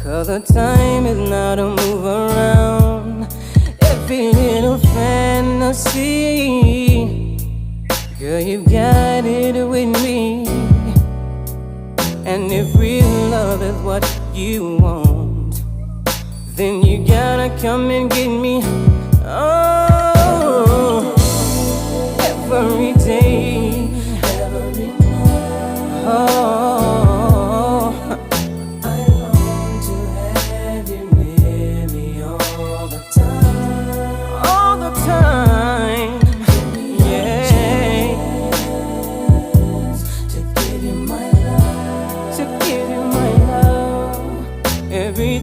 'Cause the time is now to move around every little fantasy. Girl, you got it with me. And if real love is what you want, then you gotta come and get me. Oh, every day